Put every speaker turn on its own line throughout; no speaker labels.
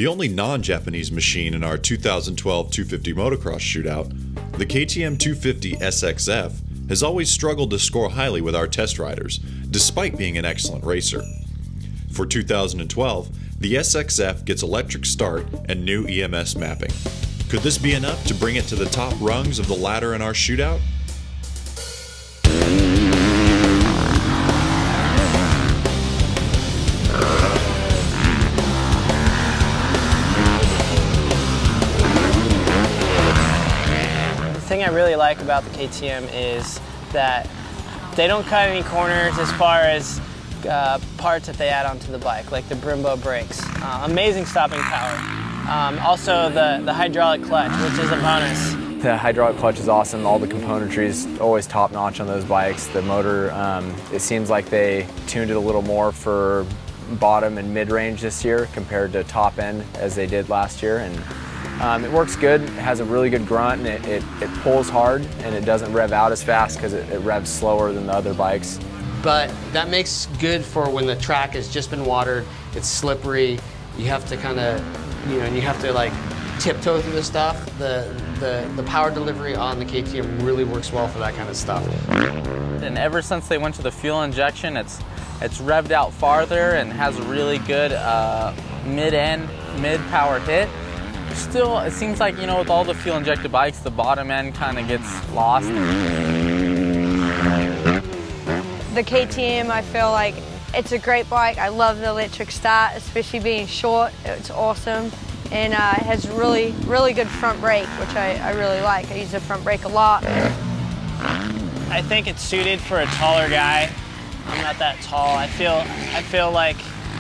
The only non-Japanese machine in our 2012 250 motocross shootout, the KTM 250 SXF has always struggled to score highly with our test riders, despite being an excellent racer. For 2012, the SXF gets electric start and new EMS mapping. Could this be enough to bring it to the top rungs of the ladder in our shootout?
The thing I really like about the KTM is that they don't cut any corners as far as parts that they add onto the bike, like the Brembo brakes. Amazing stopping power. Also the hydraulic clutch, which is a bonus.
The hydraulic clutch is awesome. All the componentry is always top notch on those bikes. The motor, it seems like they tuned it a little more for bottom and mid-range this year compared to top end as they did last year. And it works good. It has a really good grunt, and it pulls hard, and it doesn't rev out as fast because it revs slower than the other bikes.
But that makes good for when the track has just been watered, it's slippery, you have to kind of, and you have to like tiptoe through the stuff. The power delivery on the KTM really works well for that kind of stuff.
And ever since they went to the fuel injection, it's revved out farther and has a really good mid-power hit. Still, it seems like, with all the fuel-injected bikes, the bottom end kind of gets lost.
The KTM, I feel like it's a great bike. I love the electric start, especially being short. It's awesome. And it has really, really good front brake, which I really like. I use the front brake a lot.
I think it's suited for a taller guy. I'm not that tall. I feel like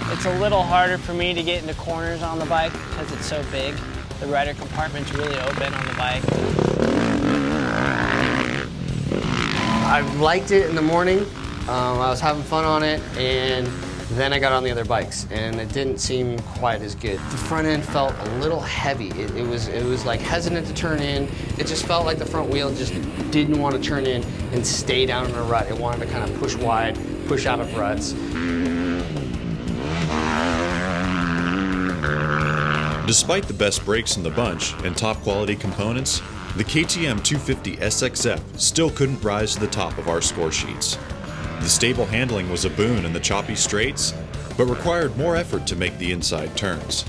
it's a little harder for me to get into corners on the bike because it's so big. The rider compartment's really open on the bike.
I liked it in the morning. I was having fun on it, and then I got on the other bikes, and it didn't seem quite as good. The front end felt a little heavy. It was like hesitant to turn in. It just felt like the front wheel just didn't want to turn in and stay down in a rut. It wanted to kind of push wide, push out of ruts.
Despite the best brakes in the bunch and top quality components, the KTM 250 SXF still couldn't rise to the top of our score sheets. The stable handling was a boon in the choppy straights, but required more effort to make the inside turns.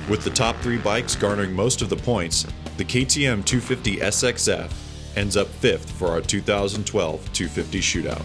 With the top three bikes garnering most of the points, the KTM 250 SXF ends up 5th for our 2012 250 shootout.